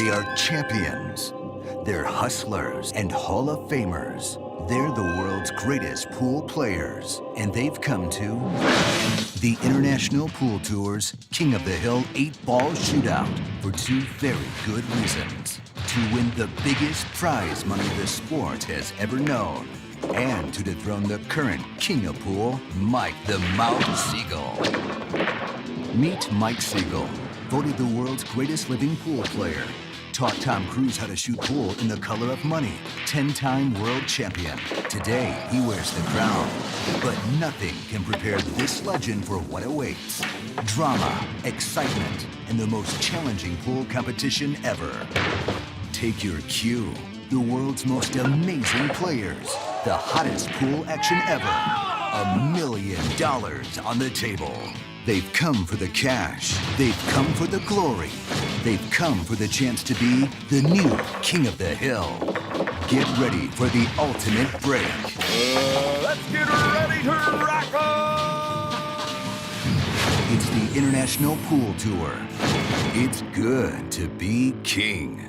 They are champions. They're hustlers and Hall of Famers. They're the world's greatest pool players, and they've come to the International Pool Tour's King of the Hill 8-Ball Shootout for two very good reasons. To win the biggest prize money the sport has ever known, and to dethrone the current King of Pool, Mike the Mouth Siegel. Meet Mike Siegel, voted the world's greatest living pool player. Taught Tom Cruise how to shoot pool in the color of money. 10-time world champion. Today, he wears the crown. But nothing can prepare this legend for what awaits. Drama, excitement, and the most challenging pool competition ever. Take your cue. The world's most amazing players. The hottest pool action ever. $1 million on the table. They've come for the cash. They've come for the glory. They've come for the chance to be the new King of the Hill. Get ready for the ultimate break. Let's get ready to rock on! It's the International Pool Tour. It's good to be king.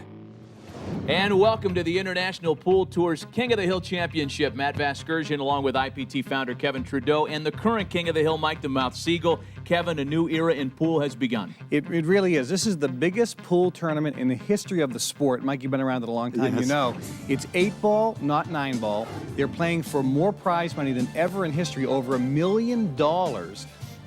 And welcome to the International Pool Tour's King of the Hill Championship. Matt Vasgersian along with IPT founder Kevin Trudeau and the current King of the Hill, Mike the Mouth Siegel. Kevin, a new era in pool has begun. It really is. This is the biggest pool tournament in the history of the sport. Mike, you've been around it a long time. Yes. You know. It's 8-ball, not 9-ball. They're playing for more prize money than ever in history, over $1 million.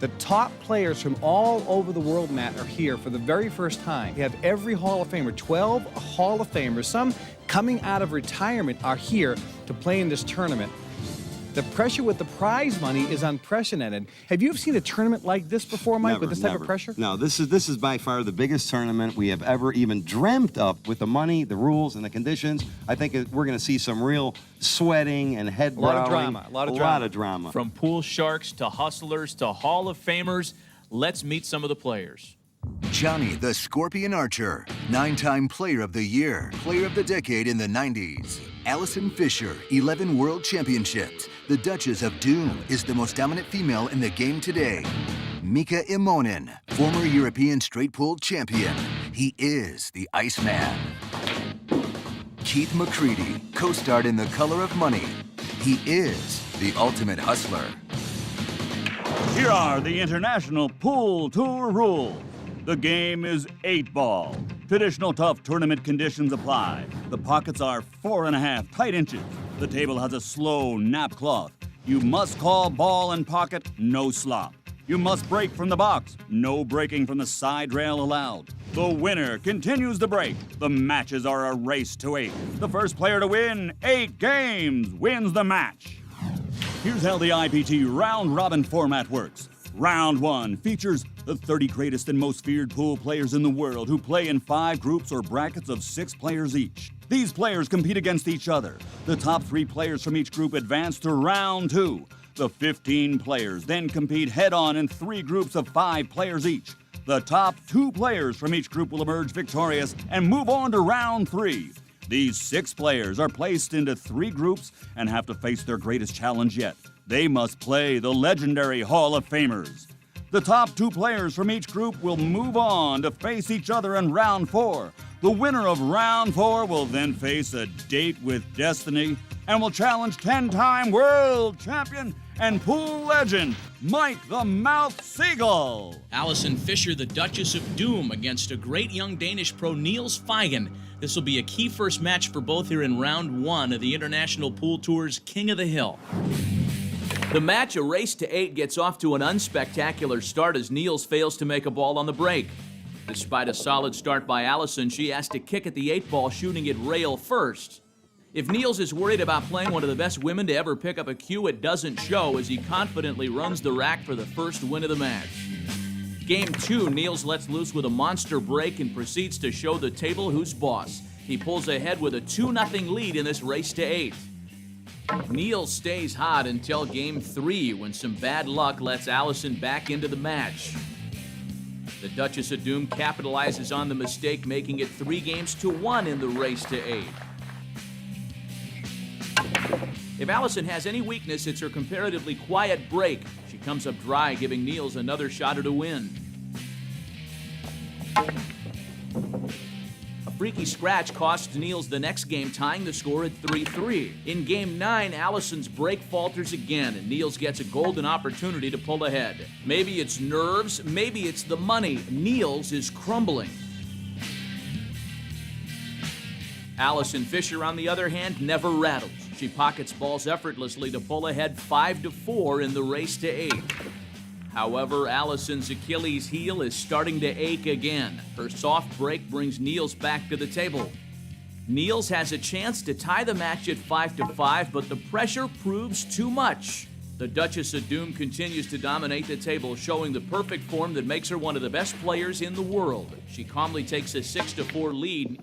The top players from all over the world, Matt, are here for the very first time. You have every Hall of Famer, 12 Hall of Famers, some coming out of retirement, are here to play in this tournament. The pressure with the prize money is unprecedented. Have you ever seen a tournament like this before, Mike, with this type of pressure? No, this is by far the biggest tournament we have ever even dreamt of with the money, the rules, and the conditions. I think we're going to see some real sweating and head bowing. A lot of drama. From pool sharks to hustlers to Hall of Famers, let's meet some of the players. Johnny the Scorpion Archer, 9-time Player of the Year, Player of the Decade in the 90s. Allison Fisher, 11 World Championships. The Duchess of Doom is the most dominant female in the game today. Mika Immonen, former European straight pool champion. He is the Iceman. Keith McCready, co-starred in The Color of Money. He is the ultimate hustler. Here are the International Pool Tour rules. The game is 8-ball. Traditional tough tournament conditions apply. The pockets are 4.5 tight inches. The table has a slow nap cloth. You must call ball and pocket, no slop. You must break from the box. No breaking from the side rail allowed. The winner continues the break. The matches are a race to 8. The first player to win 8 games wins the match. Here's how the IPT round-robin format works. Round 1 features the 30 greatest and most feared pool players in the world who play in 5 groups or brackets of 6 players each. These players compete against each other. The top 3 players from each group advance to Round 2. The 15 players then compete head-on in 3 groups of 5 players each. The top 2 players from each group will emerge victorious and move on to Round 3. These 6 players are placed into 3 groups and have to face their greatest challenge yet. They must play the legendary Hall of Famers. The top 2 players from each group will move on to face each other in Round 4. The winner of Round 4 will then face a date with destiny and will challenge 10-time world champion and pool legend, Mike the Mouth Siegel. Allison Fisher, the Duchess of Doom, against a great young Danish pro, Niels Feigen. This will be a key first match for both here in Round 1 of the International Pool Tour's King of the Hill. The match, a race to 8, gets off to an unspectacular start as Niels fails to make a ball on the break. Despite a solid start by Allison, she has to kick at the 8-ball, shooting it rail first. If Niels is worried about playing one of the best women to ever pick up a cue, it doesn't show as he confidently runs the rack for the first win of the match. Game 2, Niels lets loose with a monster break and proceeds to show the table who's boss. He pulls ahead with a 2-0 lead in this race to 8. Niels stays hot until Game 3 when some bad luck lets Allison back into the match. The Duchess of Doom capitalizes on the mistake, making it 3-1 in the race to 8. If Allison has any weakness, it's her comparatively quiet break. She comes up dry, giving Niels another shot at a win. A freaky scratch costs Niels the next game, tying the score at 3-3. In Game 9, Allison's break falters again, and Niels gets a golden opportunity to pull ahead. Maybe it's nerves, maybe it's the money. Niels is crumbling. Allison Fisher, on the other hand, never rattles. She pockets balls effortlessly to pull ahead 5-4 in the race to 8. However, Allison's Achilles heel is starting to ache again. Her soft break brings Niels back to the table. Niels has a chance to tie the match at 5-5, but the pressure proves too much. The Duchess of Doom continues to dominate the table, showing the perfect form that makes her one of the best players in the world. She calmly takes a 6-4 lead.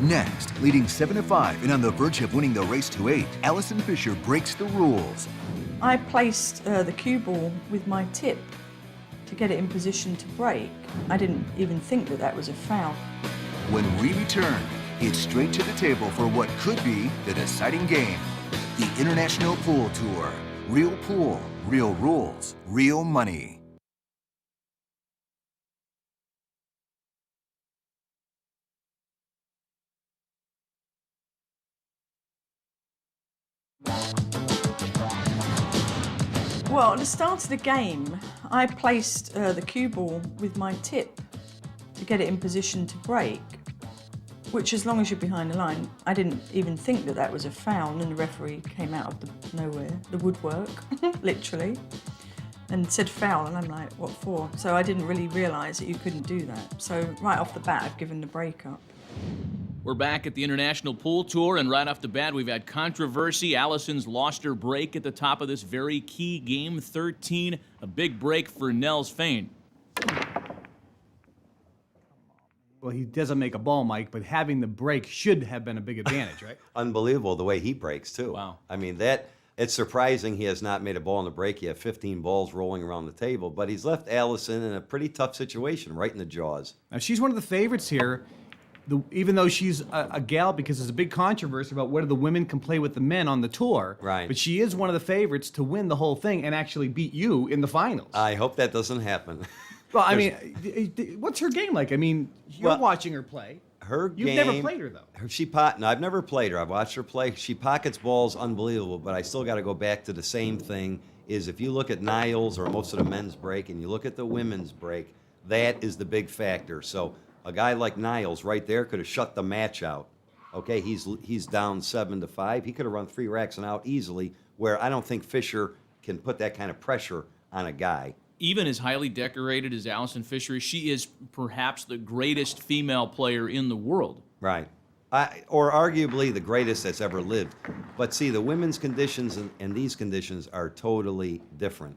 Next, leading 7-5 and on the verge of winning the race to 8, Allison Fisher breaks the rules. I placed the cue ball with my tip to get it in position to break. I didn't even think that that was a foul. When we return, it's straight to the table for what could be the deciding game. The International Pool Tour. Real pool, real rules, real money. Well, at the start of the game, I placed the cue ball with my tip to get it in position to break, which, as long as you're behind the line, I didn't even think that that was a foul, and the referee came out of the nowhere, the woodwork, literally, and said foul, and I'm like, what for? So I didn't really realise that you couldn't do that. So right off the bat, I've given the break up. We're back at the International Pool Tour, and right off the bat, we've had controversy. Allison's lost her break at the top of this very key game 13. A big break for Nels Feigen. Well, he doesn't make a ball, Mike, but having the break should have been a big advantage, right? Unbelievable the way he breaks, too. Wow. I mean, it's surprising he has not made a ball in the break. He had 15 balls rolling around the table, but he's left Allison in a pretty tough situation, right in the jaws. Now, she's one of the favorites here. Even though she's a gal, because there's a big controversy about whether the women can play with the men on the tour. Right. But she is one of the favorites to win the whole thing and actually beat you in the finals. I hope that doesn't happen. Well, I mean, what's her game like? I mean, you're watching her play. You've never played her, though. No, I've never played her. I've watched her play. She pockets balls unbelievable, but I still got to go back to the same thing, is if you look at Niles or most of the men's break and you look at the women's break, that is the big factor. So a guy like Niles right there could have shut the match out. Okay, he's down 7-5. He could have run 3 racks and out easily, where I don't think Fisher can put that kind of pressure on a guy. Even as highly decorated as Allison Fisher is, she is perhaps the greatest female player in the world. Right. Or arguably the greatest that's ever lived. But see, the women's conditions and these conditions are totally different.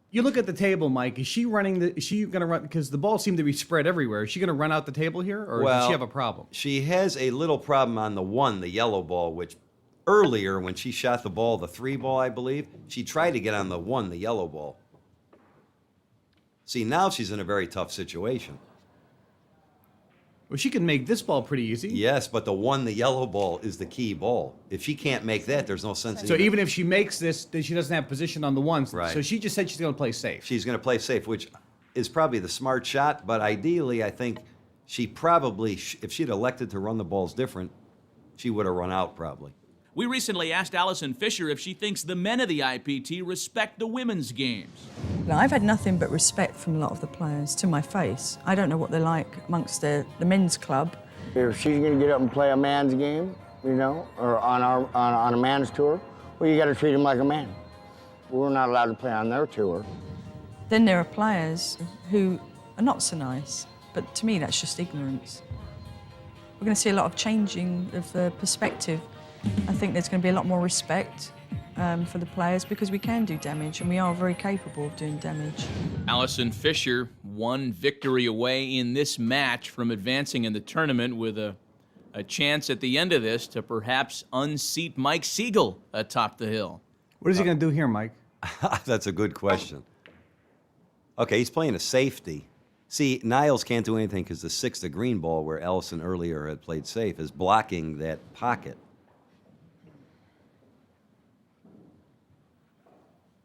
You look at the table, Mike. Is she going to run? Because the balls seem to be spread everywhere. Is she going to run out the table here, or does she have a problem? She has a little problem on the yellow ball, which earlier when she shot the ball, the 3 ball, I believe, she tried to get on the yellow ball. See, now she's in a very tough situation. Well, she can make this ball pretty easy. Yes, but the yellow ball is the key ball. If she can't make that, there's no sense in So even if she makes this, then she doesn't have position on the ones. Right. So she just said she's going to play safe. She's going to play safe, which is probably the smart shot. But ideally, I think she probably, if she'd elected to run the balls different, she would have run out probably. We recently asked Allison Fisher if she thinks the men of the IPT respect the women's games. Now, I've had nothing but respect from a lot of the players to my face. I don't know what they're like amongst the men's club. If she's going to get up and play a man's game, or on a man's tour, well, you got to treat him like a man. We're not allowed to play on their tour. Then there are players who are not so nice, but to me that's just ignorance. We're going to see a lot of changing of perspective. I think there's going to be a lot more respect for the players because we can do damage and we are very capable of doing damage. Allison Fisher, one victory away in this match from advancing in the tournament with a chance at the end of this to perhaps unseat Mike Siegel atop the hill. What is he going to do here, Mike? That's a good question. Okay, he's playing a safety. See, Niles can't do anything because the 6, the green ball, where Allison earlier had played safe, is blocking that pocket.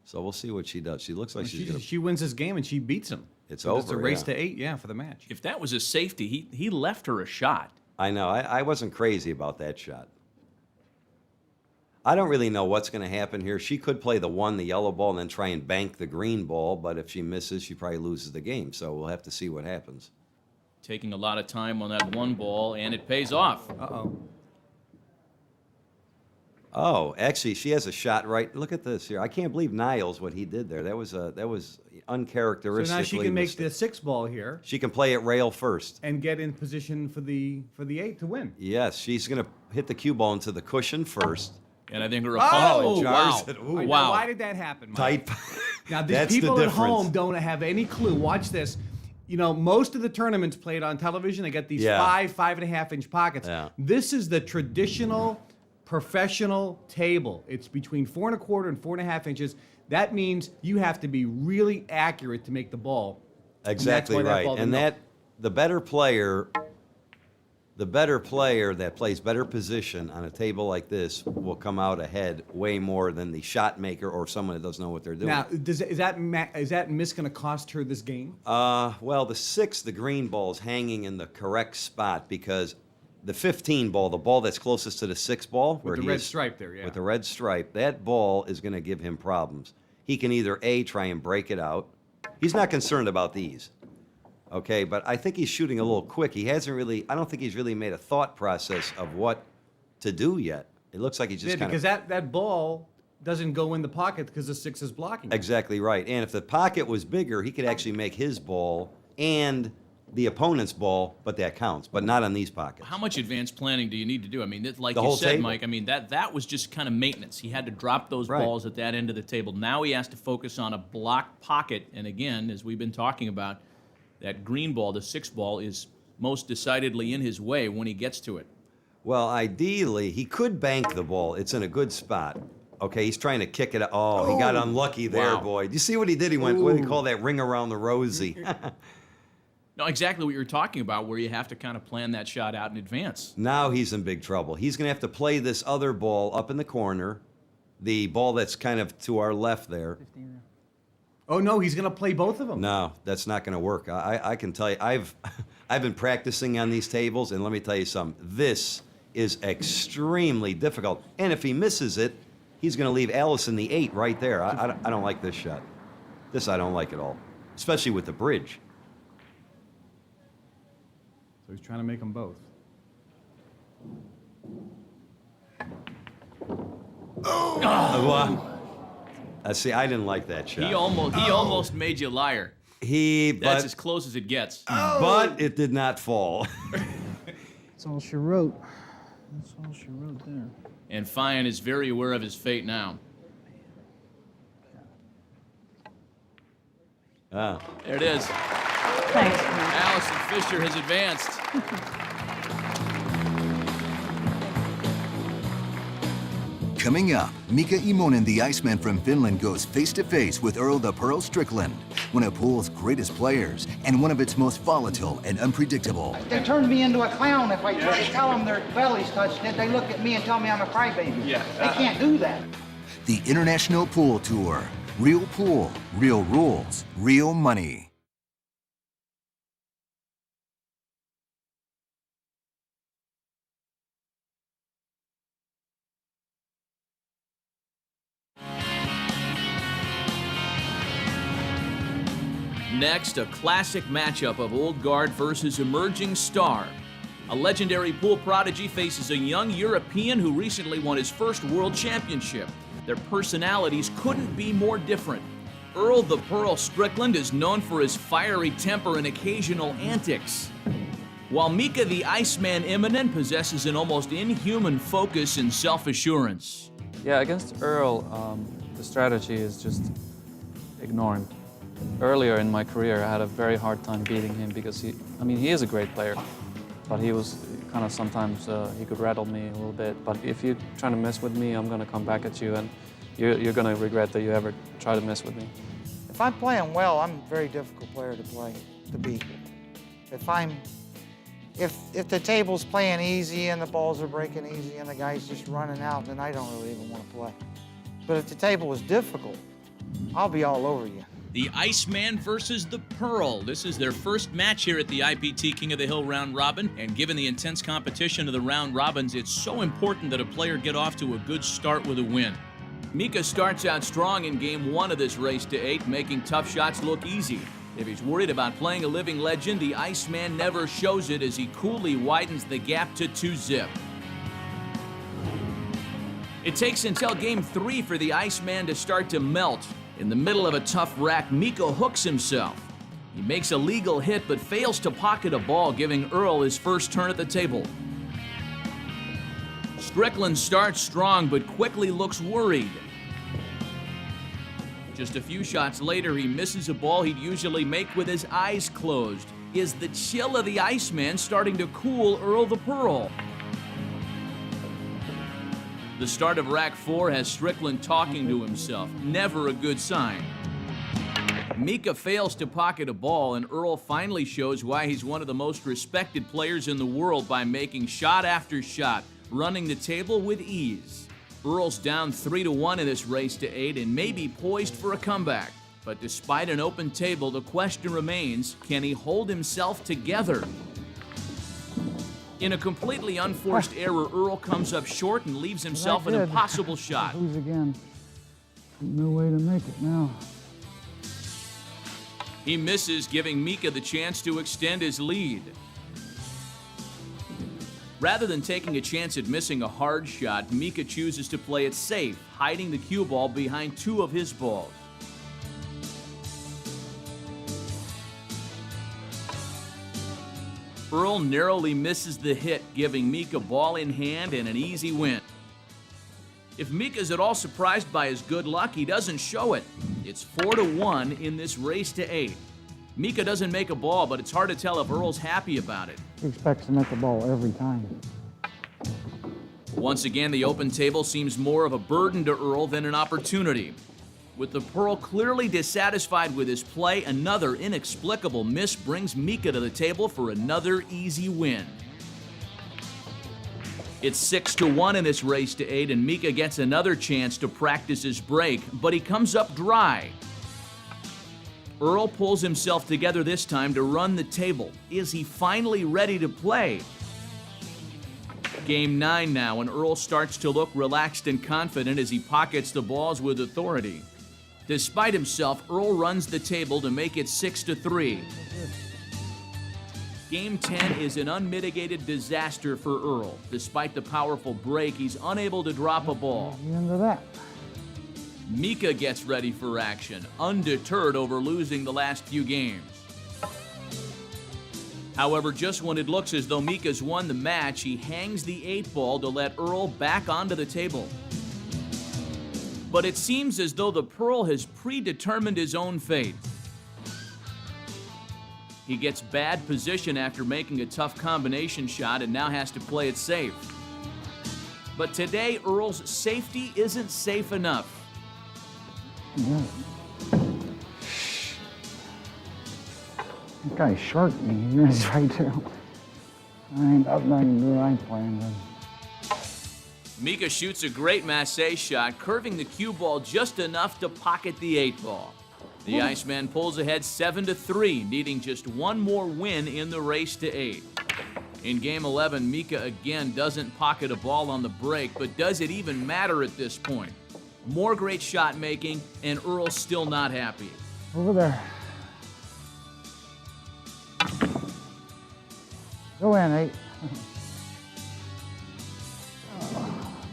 So we'll see what she does. She looks like she's going to... She wins this game and she beats him. It's So over. it's a race yeah. to 8, yeah, for the match. If that was a safety, he left her a shot. I know. I wasn't crazy about that shot. I don't really know what's going to happen here. She could play the yellow ball, and then try and bank the green ball, but if she misses, she probably loses the game. So we'll have to see what happens. Taking a lot of time on that one ball, and it pays off. Uh-oh. Oh, actually, she has a shot right. Look at this here. I can't believe Niles what he did there. That was uncharacteristically. So now she can make the 6 ball here She can play it rail first. and get in position for the 8 to win. Yes, she's going to hit the cue ball into the cushion first. And I think her Oh, opponent jars wow. it. Ooh. All right, now, Wow. why did that happen, Mike? Tight. Now, these That's people the at difference. home don't have any clue. Watch this. You know, most of the tournaments played on television, they got these Yeah. 5.5-inch pockets. Yeah. This is the traditional professional table. It's between 4 1/4 and 4.5 inches. That means you have to be really accurate to make the ball. Exactly And that's why that right. ball And didn't go. the better player that plays better position on a table like this will come out ahead way more than the shot maker or someone that doesn't know what they're doing. Now, is that miss going to cost her this game? Well, the 6, the green ball is hanging in the correct spot because the 15 ball, the ball that's closest to the 6 ball, where the he red is- stripe there, yeah. with the red stripe, that ball is going to give him problems. He can either A, try and break it out. He's not concerned about these. Okay, but I think he's shooting a little quick. I don't think he's really made a thought process of what to do yet. It looks like he's just Yeah, kind because of... that ball doesn't go in the pocket because the 6 is blocking it. Exactly right. And if the pocket was bigger, he could actually make his ball and the opponent's ball, but that counts, but not on these pockets. How much advanced planning do you need to do? I mean, like The you whole said, table? Mike, I mean, that was just kind of maintenance. He had to drop those Right. balls at that end of the table. Now he has to focus on a block pocket. And again, as we've been talking about, that green ball, the 6 ball, is most decidedly in his way when he gets to it. Well, ideally, he could bank the ball. It's in a good spot. Okay, he's trying to kick it. Oh, he got unlucky there, Wow. boy. Do you see what he did? He went, what do you call that, ring around the rosy? No, exactly what you're talking about, where you have to kind of plan that shot out in advance. Now he's in big trouble. He's going to have to play this other ball up in the corner, the ball that's kind of to our left there. Oh, no, he's going to play both of them. No, that's not going to work. I can tell you, I've been practicing on these tables, and let me tell you something. This is extremely difficult. And if he misses it, he's going to leave Allison the 8 right there. I don't like this shot. This I don't like at all, especially with the bridge. So he's trying to make them both. Wow. See, I didn't like that shot. He almost made you liar. That's as close as it gets. But it did not fall. That's all she wrote. That's all she wrote there. And Feigen is very aware of his fate now. Ah. There it is. Thanks, Mike. Allison Fisher has advanced. Coming up, Mika Immonen, the Iceman from Finland, goes face-to-face with Earl the Pearl Strickland, one of pool's greatest players and one of its most volatile and unpredictable. They turned me into a clown if I try to tell them their bellies touched it. They look at me and tell me I'm a crybaby. Yeah. They can't do that. The International Pool Tour. Real pool, real rules, real money. Next, a classic matchup of old guard versus emerging star. A legendary pool prodigy faces a young European who recently won his first world championship. Their personalities couldn't be more different. Earl the Pearl Strickland is known for his fiery temper and occasional antics, while Mika the Iceman Immonen possesses an almost inhuman focus and self-assurance. Yeah, against Earl, the strategy is just ignore him. Earlier in my career, I had a very hard time beating him because he is a great player, but he was kind of sometimes, he could rattle me a little bit. But if you're trying to mess with me, I'm going to come back at you, and you're going to regret that you ever try to mess with me. If I'm playing well, I'm a very difficult player to beat. If the table's playing easy and the balls are breaking easy and the guy's just running out, then I don't really even want to play. But if the table is difficult, I'll be all over you. The Iceman versus the Pearl. This is their first match here at the IPT King of the Hill Round Robin, and given the intense competition of the Round Robins, it's so important that a player get off to a good start with a win. Mika starts out strong in game 1 of this race to 8, making tough shots look easy. If he's worried about playing a living legend, the Iceman never shows it as he coolly widens the gap to 2-zip. It takes until game 3 for the Iceman to start to melt. In the middle of a tough rack, Mika hooks himself. He makes a legal hit but fails to pocket a ball, giving Earl his first turn at the table. Strickland starts strong but quickly looks worried. Just a few shots later, he misses a ball he'd usually make with his eyes closed. Is the chill of the Iceman starting to cool Earl the Pearl? The start of rack 4 has Strickland talking to himself. Never a good sign. Mika fails to pocket a ball, and Earl finally shows why he's one of the most respected players in the world by making shot after shot, running the table with ease. Earl's down 3-1 in this race to 8 and may be poised for a comeback. But despite an open table, the question remains, can he hold himself together? In a completely unforced error, Earl comes up short and leaves himself an impossible shot. Lose again. No way to make it now. He misses, giving Mika the chance to extend his lead. Rather than taking a chance at missing a hard shot, Mika chooses to play it safe, hiding the cue ball behind 2 of his balls. Earl narrowly misses the hit, giving Mika ball in hand and an easy win. If Mika's at all surprised by his good luck, he doesn't show it. It's 4-1 in this race to 8. Mika doesn't make a ball, but it's hard to tell if Earl's happy about it. He expects to make a ball every time. Once again, the open table seems more of a burden to Earl than an opportunity. With the Pearl clearly dissatisfied with his play, another inexplicable miss brings Mika to the table for another easy win. It's 6-1 in this race to 8, and Mika gets another chance to practice his break, but he comes up dry. Earl pulls himself together this time to run the table. Is he finally ready to play? Game 9 now, and Earl starts to look relaxed and confident as he pockets the balls with authority. Despite himself, Earl runs the table to make it 6-3. Game 10 is an unmitigated disaster for Earl. Despite the powerful break, he's unable to drop a ball. Into that. Mika gets ready for action, undeterred over losing the last few games. However, just when it looks as though Mika's won the match, he hangs the 8-ball to let Earl back onto the table. But it seems as though the Pearl has predetermined his own fate. He gets bad position after making a tough combination shot and now has to play it safe. But today, Earl's safety isn't safe enough. Yeah. That guy's short me. He's right there. I ain't up nothing to do. I ain't playing then. Mika shoots a great massé shot, curving the cue ball just enough to pocket the 8-ball. The Iceman pulls ahead 7-3, needing just one more win in the race to 8. In Game 11, Mika again doesn't pocket a ball on the break, but does it even matter at this point? More great shot making, and Earl's still not happy. Over there. Go in, 8.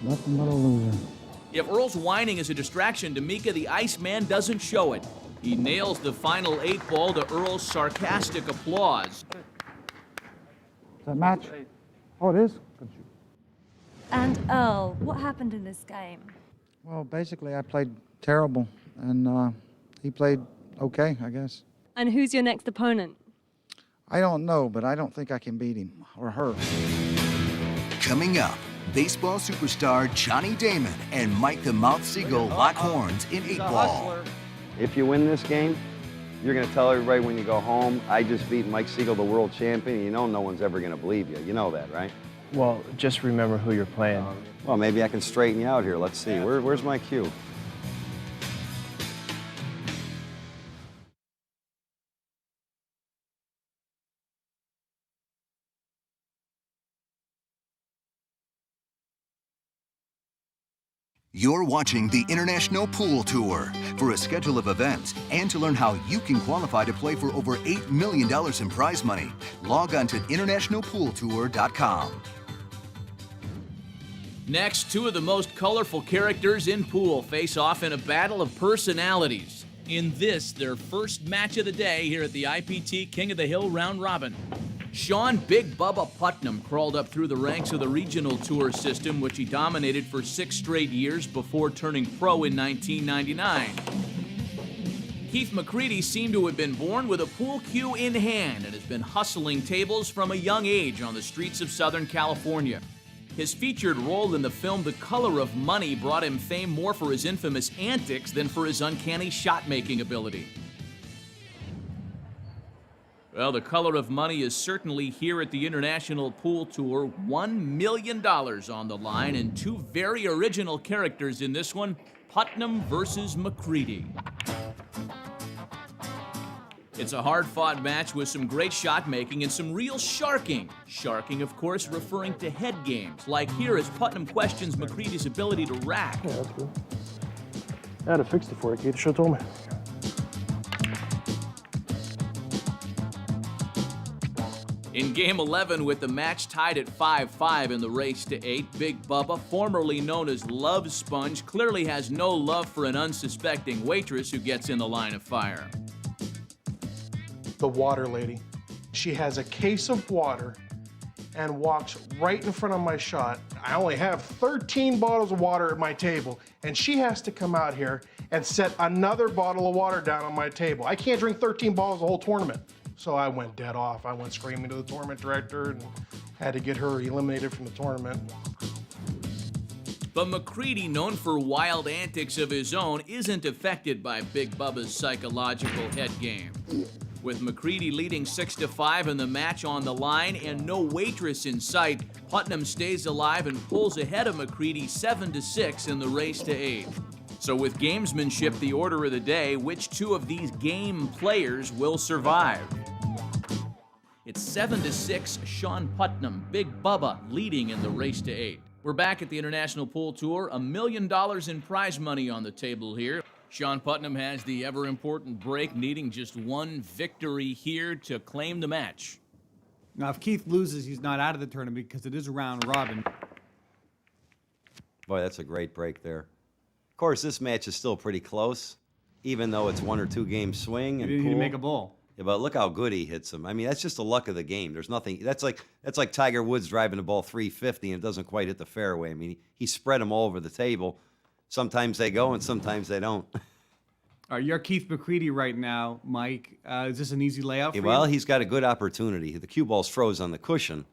Nothing but a loser. If Earl's whining is a distraction to Mika, the Iceman doesn't show it. He nails the final 8-ball to Earl's sarcastic applause. Is that match? Oh, it is? Good shoot. And Earl, what happened in this game? Well, basically, I played terrible, and he played okay, I guess. And who's your next opponent? I don't know, but I don't think I can beat him or her. Coming up, baseball superstar Johnny Damon and Mike the Mouth Siegel lock horns in 8-ball. If you win this game, you're going to tell everybody when you go home, I just beat Mike Siegel, the world champion. You know no one's ever going to believe you. You know that, right? Well, just remember who you're playing. Well, maybe I can straighten you out here. Let's see. Where's my cue? You're watching the International Pool Tour. For a schedule of events and to learn how you can qualify to play for over $8 million in prize money, log on to internationalpooltour.com. Next, two of the most colorful characters in pool face off in a battle of personalities. In this, their first match of the day here at the IPT King of the Hill Round Robin. Shawn Big Bubba Putnam crawled up through the ranks of the regional tour system, which he dominated for 6 straight years before turning pro in 1999. Keith McCready seemed to have been born with a pool cue in hand and has been hustling tables from a young age on the streets of Southern California. His featured role in the film The Color of Money brought him fame more for his infamous antics than for his uncanny shot-making ability. Well, The Color of Money is certainly here at the International Pool Tour. $1 million on the line and two very original characters in this one, Putnam versus McCready. It's a hard-fought match with some great shot-making and some real sharking. Sharking, of course, referring to head games, like here as Putnam questions McCready's ability to rack. Yeah, that's good. I had to fix it for you, Keith. You should have told me. In Game 11, with the match tied at 5-5 in the race to 8, Big Bubba, formerly known as Love Sponge, clearly has no love for an unsuspecting waitress who gets in the line of fire. The water lady. She has a case of water and walks right in front of my shot. I only have 13 bottles of water at my table, and she has to come out here and set another bottle of water down on my table. I can't drink 13 bottles the whole tournament. So I went dead off. I went screaming to the tournament director and had to get her eliminated from the tournament. But McCready, known for wild antics of his own, isn't affected by Big Bubba's psychological head game. With McCready leading 6-5 and the match on the line and no waitress in sight, Putnam stays alive and pulls ahead of McCready 7-6 in the race to 8. So with gamesmanship the order of the day, which two of these game players will survive? It's 7-6, Shawn Putnam, Big Bubba leading in the race to 8. We're back at the International Pool Tour, $1 million in prize money on the table here. Shawn Putnam has the ever-important break, needing just one victory here to claim the match. Now, if Keith loses, he's not out of the tournament because it is a round robin. Boy, that's a great break there. Of course, this match is still pretty close, even though it's 1 or 2 game swing. He didn't make a ball. Yeah, but look how good he hits him. I mean, that's just the luck of the game. There's nothing. That's like Tiger Woods driving the ball 350 and it doesn't quite hit the fairway. I mean, he spread them all over the table. Sometimes they go and sometimes they don't. All right, you're Keith McCready right now, Mike. Is this an easy layout for you? Well, he's got a good opportunity. The cue ball's froze on the cushion,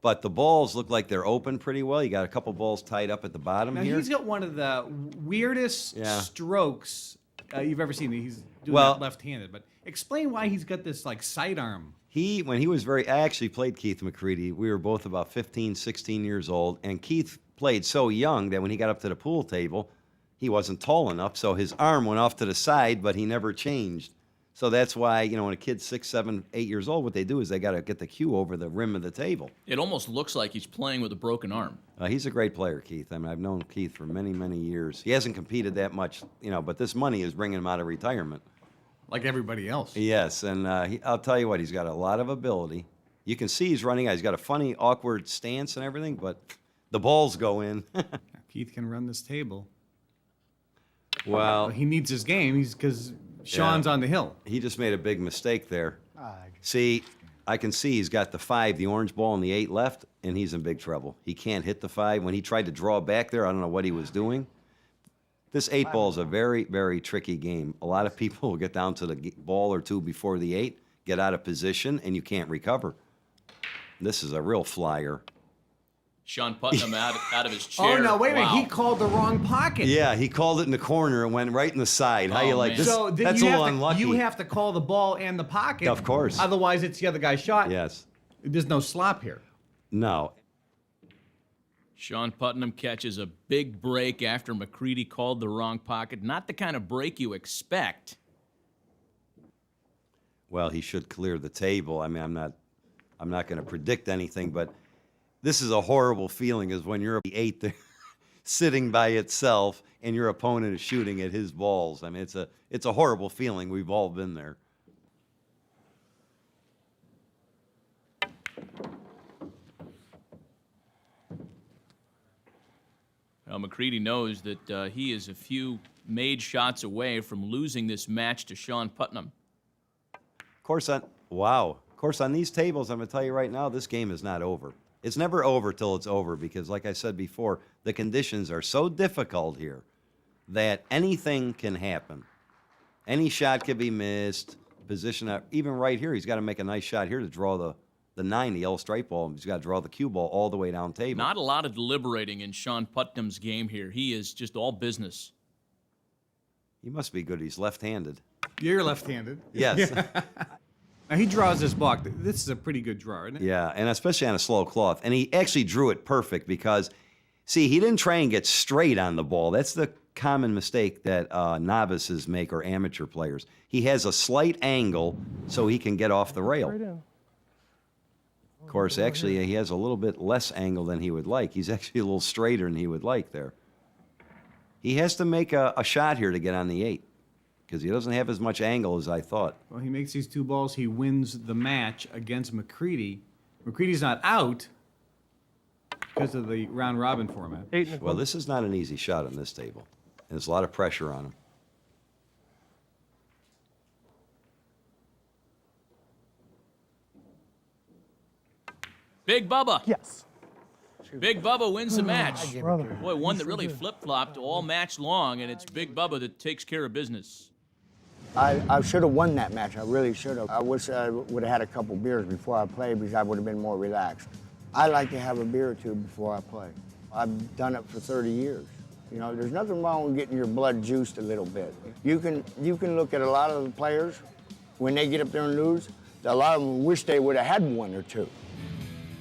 but the balls look like they're open pretty well. You got a couple balls tied up at the bottom now, here. He's got one of the weirdest strokes you've ever seen. He's doing that left-handed, but explain why he's got this like sidearm. When he was I actually played Keith McCready. We were both about 15, 16 years old, and Keith played so young that when he got up to the pool table, he wasn't tall enough, so his arm went off to the side, but he never changed. So that's why, when a kid's 6, 7, 8 years old, what they do is they got to get the cue over the rim of the table. It almost looks like he's playing with a broken arm. He's a great player, Keith. I mean, I've known Keith for many, many years. He hasn't competed that much, but this money is bringing him out of retirement. Like everybody else. Yes, and I'll tell you what, he's got a lot of ability. You can see he's running. He's got a funny, awkward stance and everything, but the balls go in. Keith can run this table. Well, he needs his game because Shawn's on the hill. He just made a big mistake there. See, I can see he's got the 5, the orange ball, and the 8 left, and he's in big trouble. He can't hit the 5. When he tried to draw back there, I don't know what he was doing. This 8 ball is a very, very tricky game. A lot of people will get down to the ball or 2 before the 8, get out of position, and you can't recover. This is a real flyer. Shawn Putnam out of his chair. Oh, no, wait a minute. He called the wrong pocket. Yeah, he called it in the corner and went right in the side. How you like this? So that's a little unlucky. You have to call the ball and the pocket. Of course. Otherwise, it's the other guy's shot. Yes. There's no slop here. No. Shawn Putnam catches a big break after McCready called the wrong pocket. Not the kind of break you expect. Well, he should clear the table. I mean, I'm not going to predict anything, but this is a horrible feeling is when you're at the 8 there. sitting by itself and your opponent is shooting at his balls. I mean, it's a horrible feeling. We've all been there. Well, McCready knows that he is a few made shots away from losing this match to Shawn Putnam. Of course, on these tables, I'm going to tell you right now, this game is not over. It's never over till it's over because, like I said before, the conditions are so difficult here that anything can happen. Any shot could be missed. Position up, even right here, he's got to make a nice shot here to draw the 9, the yellow stripe ball. He's got to draw the cue ball all the way down table. Not a lot of deliberating in Shawn Putnam's game here. He is just all business. He must be good. He's left-handed. You're left-handed. Yes. Now he draws this block. This is a pretty good draw, isn't it? Yeah, and especially on a slow cloth. And he actually drew it perfect because, see, he didn't try and get straight on the ball. That's the common mistake that novices make or amateur players. He has a slight angle so he can get off the rail. Of course, actually, he has a little bit less angle than he would like. He's actually a little straighter than he would like there. He has to make a shot here to get on the 8 because he doesn't have as much angle as I thought. Well, he makes these 2 balls. He wins the match against McCready. McCready's not out because of the round-robin format. Well, this is not an easy shot on this table. And there's a lot of pressure on him. Big Bubba. Yes. Big Bubba wins the match. Brother. Boy, one that really flip-flopped all match long, and it's Big Bubba that takes care of business. I should have won that match. I really should have. I wish I would have had a couple beers before I played because I would have been more relaxed. I like to have a beer or two before I play. I've done it for 30 years. You know, there's nothing wrong with getting your blood juiced a little bit. You can look at a lot of the players, when they get up there and lose, a lot of them wish they would have had 1 or 2.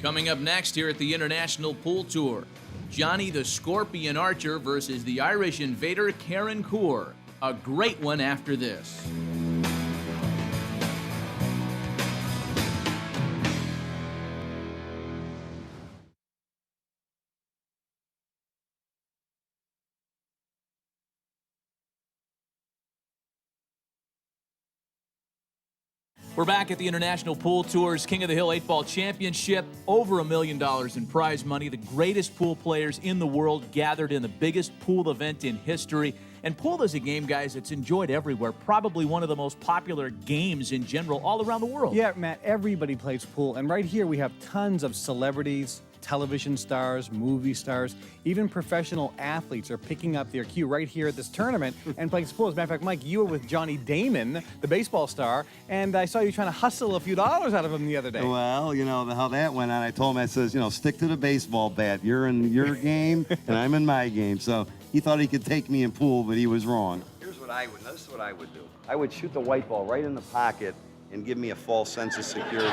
Coming up next here at the International Pool Tour, Johnny the Scorpion Archer versus the Irish invader Karen Corr. A great one after this. We're back at the International Pool Tour's King of the Hill 8-Ball Championship. Over $1 million in prize money. The greatest pool players in the world gathered in the biggest pool event in history. And pool is a game, guys, that's enjoyed everywhere. Probably one of the most popular games in general all around the world. Yeah, Matt, everybody plays pool. And right here we have tons of celebrities, television stars, movie stars, even professional athletes are picking up their cue right here at this tournament and playing pool. As a matter of fact, Mike, you were with Johnny Damon, the baseball star, and I saw you trying to hustle a few dollars out of him the other day. Well, you know how that went on. I told him, I says, stick to the baseball bat. You're in your game, and I'm in my game. So he thought he could take me in pool, but he was wrong. This is what I would do. I would shoot the white ball right in the pocket and give me a false sense of security.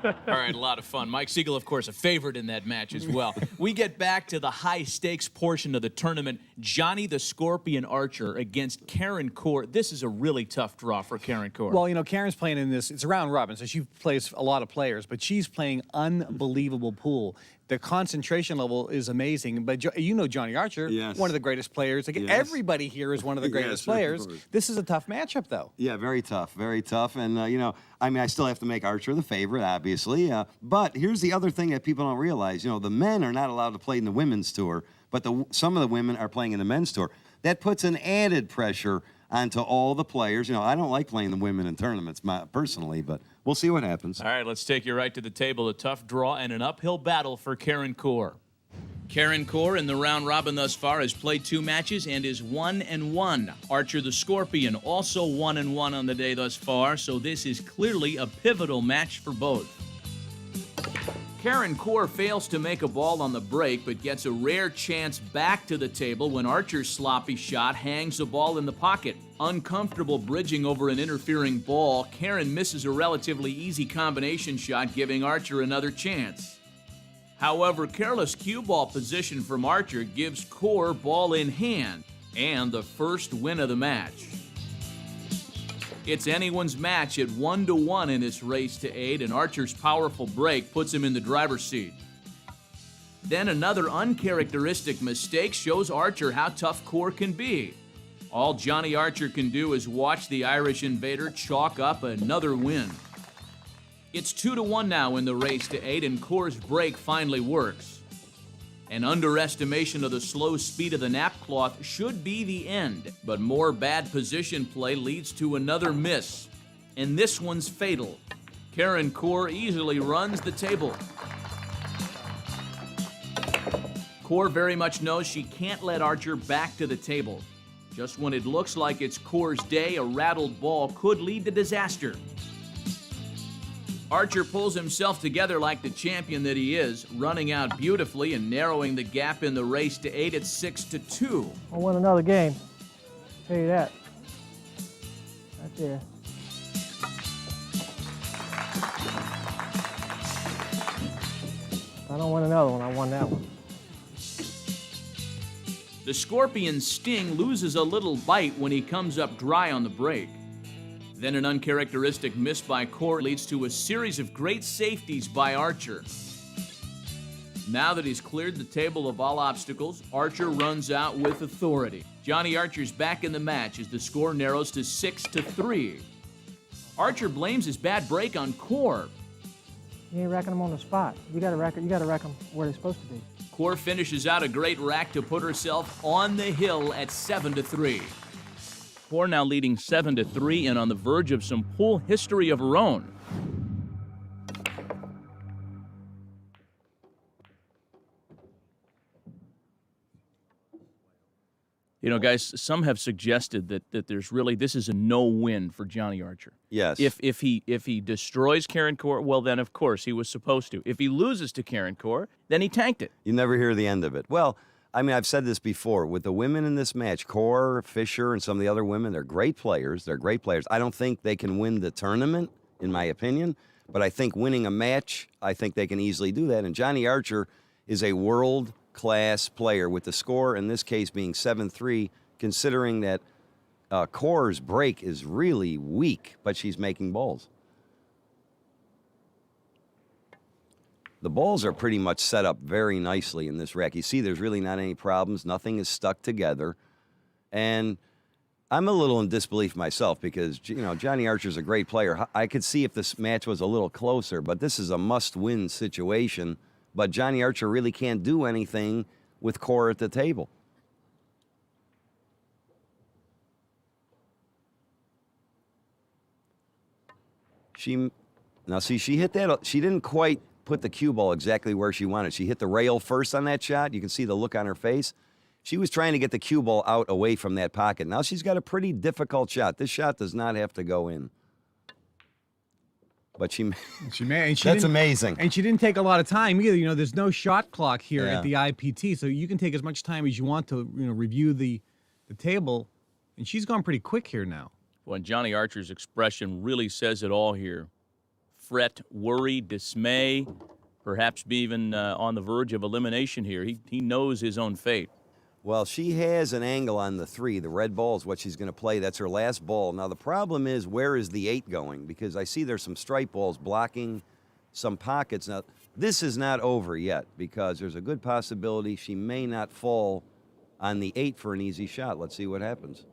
All right, a lot of fun. Mike Siegel, of course, a favorite in that match as well. We get back to the high-stakes portion of the tournament. Johnny the Scorpion Archer against Karen Corr. This is a really tough draw for Karen Corr. Well, Karen's playing in this. It's a round robin, so she plays a lot of players, but she's playing unbelievable pool. The concentration level is amazing, but Johnny Archer, yes. One of the greatest players. Like, yes. Everybody here is one of the greatest players. This is a tough matchup, though. Yeah, very tough, very tough. And, I still have to make Archer the favorite, obviously. But here's the other thing that people don't realize. The men are not allowed to play in the women's tour, but some of the women are playing in the men's tour. That puts an added pressure onto all the players. I don't like playing the women in tournaments personally, but we'll see what happens. All right, let's take you right to the table. A tough draw and an uphill battle for Karen Corr. Karen Corr in the round robin thus far has played 2 matches and is 1-1. Archer the Scorpion also 1-1 on the day thus far, so this is clearly a pivotal match for both. Karen Corr fails to make a ball on the break, but gets a rare chance back to the table when Archer's sloppy shot hangs the ball in the pocket. Uncomfortable bridging over an interfering ball, Karen misses a relatively easy combination shot, giving Archer another chance. However, careless cue ball position from Archer gives Corr ball in hand, and the first win of the match. It's anyone's match at 1-1 in this race to 8, and Archer's powerful break puts him in the driver's seat. Then another uncharacteristic mistake shows Archer how tough Corr can be. All Johnny Archer can do is watch the Irish invader chalk up another win. It's 2-1 now in the race to 8, and Corr's break finally works. An underestimation of the slow speed of the napcloth should be the end, but more bad position play leads to another miss, and this one's fatal. Karen Corr easily runs the table. Corr very much knows she can't let Archer back to the table. Just when it looks like it's Corr's day, a rattled ball could lead to disaster. Archer pulls himself together like the champion that he is, running out beautifully and narrowing the gap in the race to 8 at 6-2. I'll win another game. I'll tell you that. Right there. If I don't win another one, I won that one. The Scorpion's sting loses a little bite when he comes up dry on the break. Then an uncharacteristic miss by Corr leads to a series of great safeties by Archer. Now that he's cleared the table of all obstacles, Archer runs out with authority. Johnny Archer's back in the match as the score narrows to 6-3. Archer blames his bad break on Corr. You ain't racking them on the spot. You gotta rack them where they're supposed to be. Corr finishes out a great rack to put herself on the hill at 7-3. Corr now leading 7-3 and on the verge of some pool history of her own. You know, guys, some have suggested that there's really, this is a no-win for Johnny Archer. Yes. If he destroys Karen Corr, well, then of course he was supposed to. If he loses to Karen Corr, then he tanked it. You never hear the end of it. Well, I mean, I've said this before. With the women in this match, Corr, Fisher, and some of the other women, they're great players. They're great players. I don't think they can win the tournament, in my opinion, but I think winning a match, I think they can easily do that. And Johnny Archer is a world-class player with the score, in this case, being 7-3, considering that Corr's break is really weak, but she's making balls. The balls are pretty much set up very nicely in this rack. You see there's really not any problems. Nothing is stuck together. And I'm a little in disbelief myself because, you know, Johnny Archer's a great player. I could see if this match was a little closer, but this is a must-win situation. But Johnny Archer really can't do anything with Corr at the table. Now, see, she hit that. She didn't quite put the cue ball exactly where she wanted. She hit the rail first on that shot. You can see the look on her face. She was trying to get the cue ball out away from that pocket. Now she's got a pretty difficult shot. This shot does not have to go in. But she may. And that's amazing. And she didn't take a lot of time either. You know, there's no shot clock here at the IPT, so you can take as much time as you want to, you know, review the table. And she's gone pretty quick here now. Well, Johnny Archer's expression really says it all here. Fret, worry, dismay, perhaps be even on the verge of elimination here. He knows his own fate. Well, she has an angle on the 3. The red ball is what she's going to play. That's her last ball. Now, the problem is, where is the 8 going? Because I see there's some stripe balls blocking some pockets. Now, this is not over yet because there's a good possibility she may not fall on the 8 for an easy shot. Let's see what happens.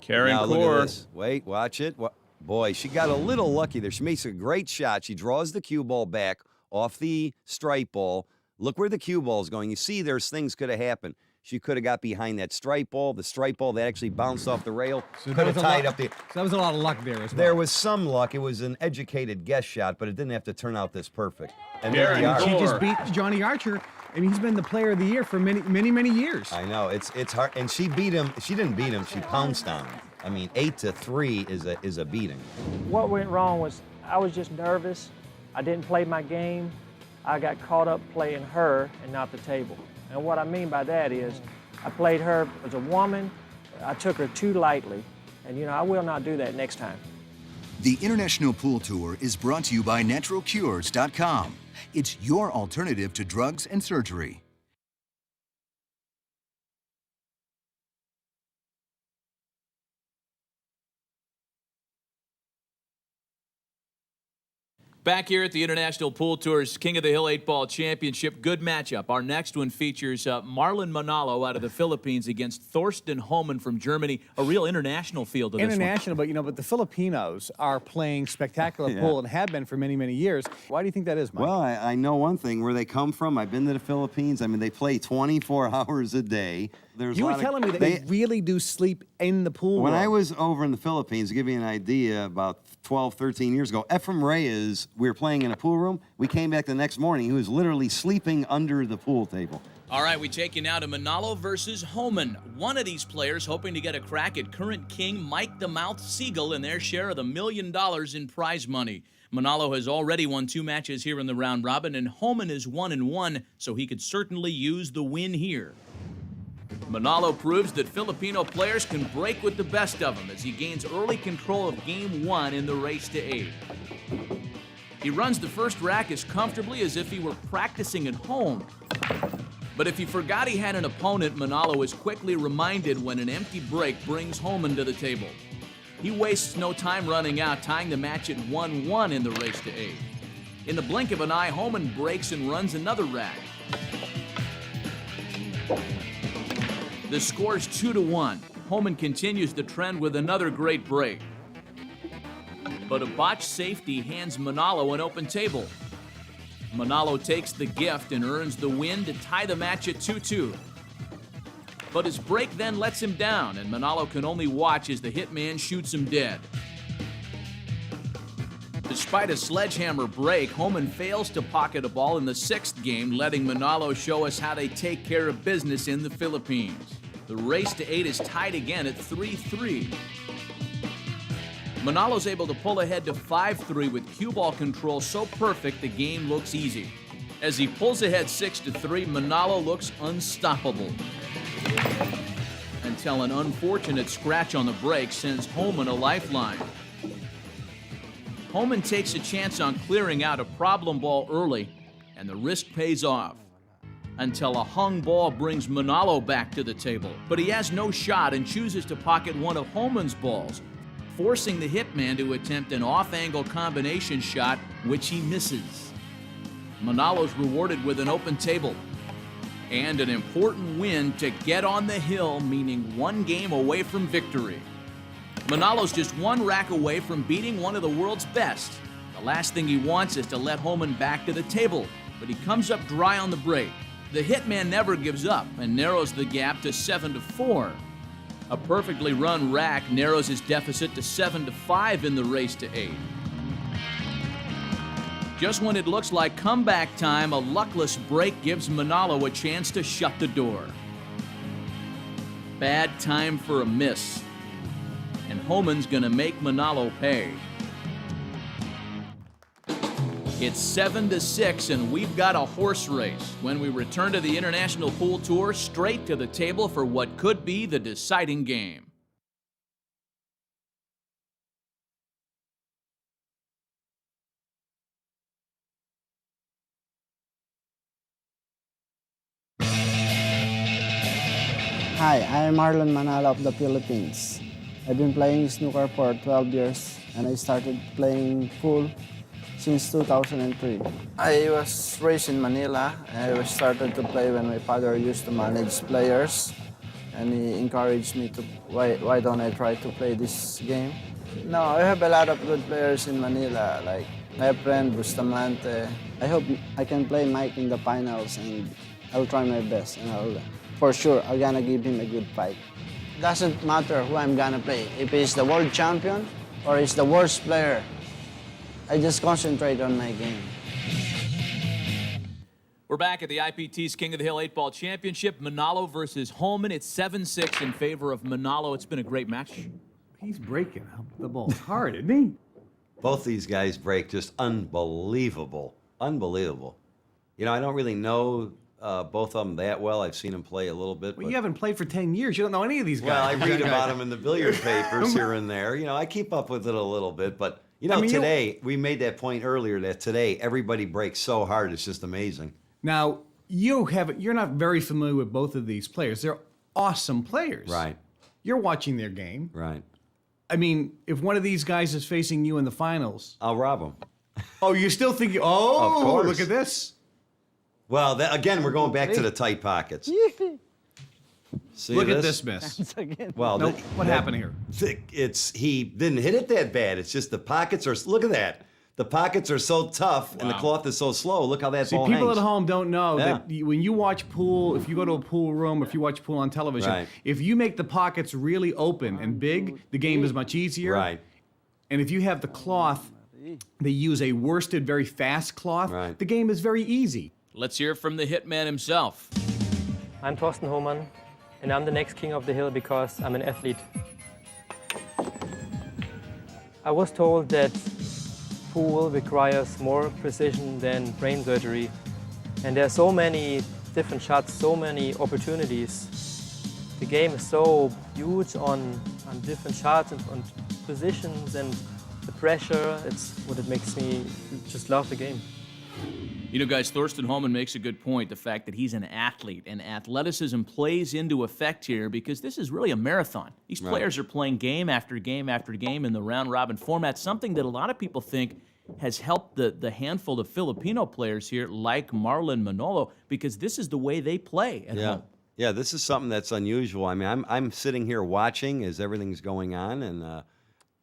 Karen now, Corr. look at this. Wait, watch it. Boy, she got a little lucky there. She makes a great shot. She draws the cue ball back off the stripe ball. Look where the cue ball is going. You see there's things could have happened. She could have got behind that stripe ball. The stripe ball that actually bounced off the rail. So could have tied up the... So that was a lot of luck there as well. There was some luck. It was an educated guess shot, but it didn't have to turn out this perfect. And there Karen you are. She just beat Johnny Archer. I mean, he's been the player of the year for many years. I know. It's hard. And she beat him. She didn't beat him. She pounced on him. I mean, 8-3 is a beating. What went wrong was I was just nervous. I didn't play my game. I got caught up playing her and not the table. And what I mean by that is I played her as a woman. I took her too lightly. And, you know, I will not do that next time. The International Pool Tour is brought to you by NaturalCures.com. It's your alternative to drugs and surgery. Back here at the International Pool Tour's King of the Hill 8-Ball Championship, good matchup. Our next one features Marlon Manalo out of the Philippines against Thorsten Hohmann from Germany. A real international field of this one. International, but the Filipinos are playing spectacular pool and have been for many, many years. Why do you think that is, Mike? Well, I know one thing, where they come from. I've been to the Philippines. I mean, they play 24 hours a day. You were telling me that they really do sleep in the pool. When I was over in the Philippines, to give you an idea, about 12, 13 years ago, Ephraim Reyes, we were playing in a pool room. We came back the next morning. He was literally sleeping under the pool table. All right, we take you now to Manalo versus Homan. One of these players hoping to get a crack at current king Mike the Mouth Siegel and their share of the $1 million in prize money. Manalo has already won 2 matches here in the round robin, and Homan is 1-1, so he could certainly use the win here. Manalo proves that Filipino players can break with the best of them as he gains early control of Game 1 in the race to 8. He runs the first rack as comfortably as if he were practicing at home. But if he forgot he had an opponent, Manalo is quickly reminded when an empty break brings Homan to the table. He wastes no time running out, tying the match at 1-1 in the race to 8. In the blink of an eye, Homan breaks and runs another rack. The score's 2-1. Homan continues the trend with another great break. But a botched safety hands Manalo an open table. Manalo takes the gift and earns the win to tie the match at 2-2. But his break then lets him down, and Manalo can only watch as the hitman shoots him dead. Despite a sledgehammer break, Homan fails to pocket a ball in the 6th game, letting Manalo show us how they take care of business in the Philippines. The race to 8 is tied again at 3-3. Manalo's able to pull ahead to 5-3 with cue ball control so perfect the game looks easy. As he pulls ahead 6-3, Manalo looks unstoppable. Until an unfortunate scratch on the break sends Homan a lifeline. Homan takes a chance on clearing out a problem ball early, and the risk pays off. Until a hung ball brings Manalo back to the table. But he has no shot and chooses to pocket one of Homan's balls, forcing the hitman to attempt an off-angle combination shot, which he misses. Manalo's rewarded with an open table and an important win to get on the hill, meaning 1 game away from victory. Manalo's just 1 rack away from beating one of the world's best. The last thing he wants is to let Homan back to the table, but he comes up dry on the break. The hitman never gives up and narrows the gap to 7-4. A perfectly run rack narrows his deficit to 7-5 in the race to 8. Just when it looks like comeback time, a luckless break gives Manalo a chance to shut the door. Bad time for a miss. And Homan's gonna make Manalo pay. It's 7-6, and we've got a horse race when we return to the International Pool Tour, straight to the table for what could be the deciding game. Hi, I am Marlon Manalo of the Philippines. I've been playing snooker for 12 years, and I started playing pool since 2003. I was raised in Manila. I started to play when my father used to manage players, and he encouraged me to, why don't I try to play this game? No, I have a lot of good players in Manila, like my friend Bustamante. I hope I can play Mike in the finals, and I'll try my best, and for sure, I'm gonna give him a good fight. Doesn't matter who I'm gonna play, if he's the world champion or he's the worst player. I just concentrate on my game. We're back at the IPT's King of the Hill 8-Ball Championship. Manalo versus Homan. It's 7-6 in favor of Manalo. It's been a great match. He's breaking the ball hard, isn't he? Both these guys break just unbelievable. Unbelievable. You know, I don't really know both of them that well. I've seen them play a little bit. Well, you haven't played for 10 years. You don't know any of these guys. Well, I read about them in the billiard papers here and there. You know, I keep up with it a little bit. But, you know, today, we made that point earlier that today everybody breaks so hard. It's just amazing. Now, you're not very familiar with both of these players. They're awesome players. Right. You're watching their game. Right. I mean, if one of these guys is facing you in the finals, I'll rob them. Oh, you still think? Of Oh, course. look at this. Well, again, we're going back to the tight pockets. See Look at this miss. Well, Nope. What happened here? He didn't hit it that bad. It's just the pockets are. Look at that. The pockets are so tough and the cloth is so slow. Look how that See, ball people hangs. at home don't know Yeah. that when you watch pool, if you go to a pool room, if you watch pool on television, Right. if you make the pockets really open and big, the game is much easier. Right. And if you have the cloth, they use a worsted, very fast cloth, the game is very easy. Let's hear from the hitman himself. I'm Thorsten Hohmann, and I'm the next king of the hill because I'm an athlete. I was told that pool requires more precision than brain surgery, and there are so many different shots, so many opportunities. The game is so huge on different shots and on positions and the pressure. It's what it makes me just love the game. You know, guys, Thorsten Hohmann makes a good point, the fact that he's an athlete, and athleticism plays into effect here because this is really a marathon. These players are playing game after game after game in the round-robin format, something that a lot of people think has helped the handful of Filipino players here, like Marlon Manalo, because this is the way they play at home. Yeah, this is something that's unusual. I mean, I'm sitting here watching as everything's going on, and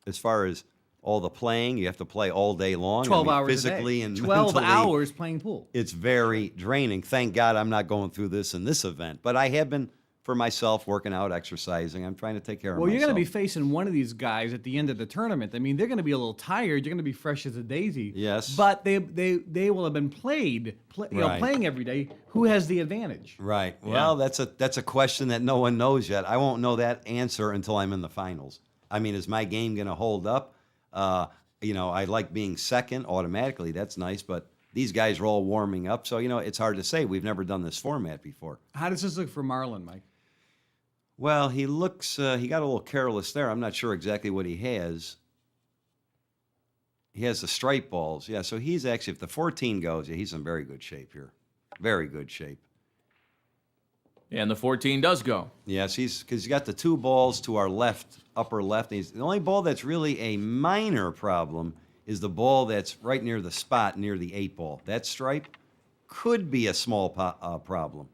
as far as all the playing, you have to play all day long. 12 hours physically a day. and 12 mentally, hours playing pool. It's very draining. Thank God I'm not going through this in this event. But I have been, for myself, working out, exercising. I'm trying to take care of myself. Well, you're going to be facing one of these guys at the end of the tournament. I mean, they're going to be a little tired. You're going to be fresh as a daisy. Yes. But they will have been playing every day. Who has the advantage? Right. Well, that's a question that no one knows yet. I won't know that answer until I'm in the finals. I mean, is my game going to hold up? You know, I like being second automatically. That's nice, but these guys are all warming up, so, you know, it's hard to say. We've never done this format before. How does this look for Marlon, Mike? Well, he looks, he got a little careless there. I'm not sure exactly what he has. He has the stripe balls. Yeah, so he's actually, if the 14 goes, he's in very good shape here. Very good shape. And the 14 does go. Yes, because he's got the two balls to our left, upper left. And the only ball that's really a minor problem is the ball that's right near the spot, near the 8 ball. That stripe could be a small problem.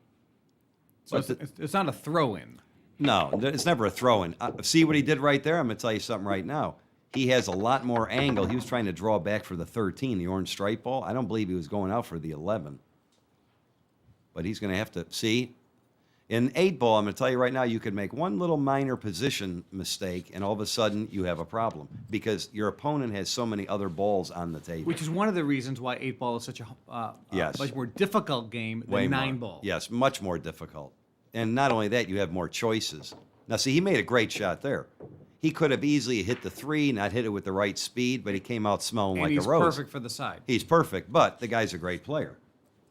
So it's not a throw-in. No, it's never a throw-in. See what he did right there? I'm going to tell you something right now. He has a lot more angle. He was trying to draw back for the 13, the orange stripe ball. I don't believe he was going out for the 11. But he's going to have to, see, in 8 ball, I'm going to tell you right now, you could make one little minor position mistake, and all of a sudden you have a problem because your opponent has so many other balls on the table. Which is one of the reasons why 8 ball is such a Yes. much more difficult game Way than more. 9 ball. Yes, much more difficult. And not only that, you have more choices. Now, see, he made a great shot there. He could have easily hit the 3, not hit it with the right speed, but he came out smelling And like he's a rose. perfect for the side. He's perfect, but the guy's a great player.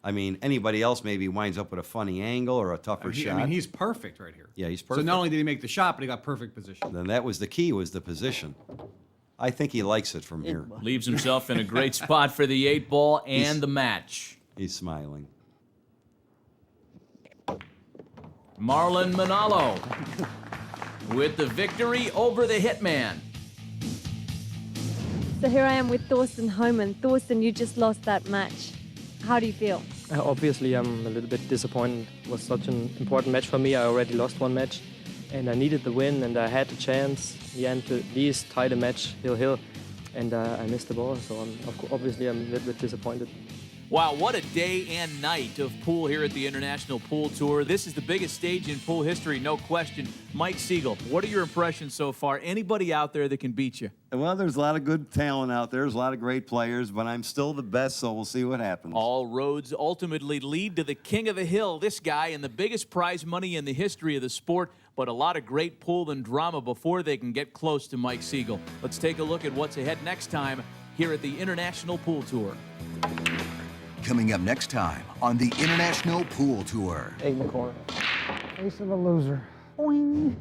I mean, anybody else maybe winds up with a funny angle or a tougher shot. I mean, he's perfect right here. Yeah, he's So perfect. not only did he make the shot, but he got perfect position. Then that was the key, was the position. I think he likes it from here. Leaves himself in a great spot for the 8 ball and the match. He's smiling. Marlon Manalo with the victory over the hitman. So here I am with Thorsten Hohmann. Thorsten, you just lost that match. How do you feel? Obviously, I'm a little bit disappointed. It was such an important match for me. I already lost one match, and I needed the win, and I had the chance in the end to at least tie the match hill-hill, and I missed the ball, so obviously I'm a little bit disappointed. Wow, what a day and night of pool here at the International Pool Tour. This is the biggest stage in pool history, no question. Mike Siegel, what are your impressions so far? Anybody out there that can beat you? Well, there's a lot of good talent out there. There's a lot of great players, but I'm still the best, so we'll see what happens. All roads ultimately lead to the king of the hill, this guy, and the biggest prize money in the history of the sport, but a lot of great pool and drama before they can get close to Mike Siegel. Let's take a look at what's ahead next time here at the International Pool Tour. Coming up next time on the International Pool Tour. Ace of a loser. Boing.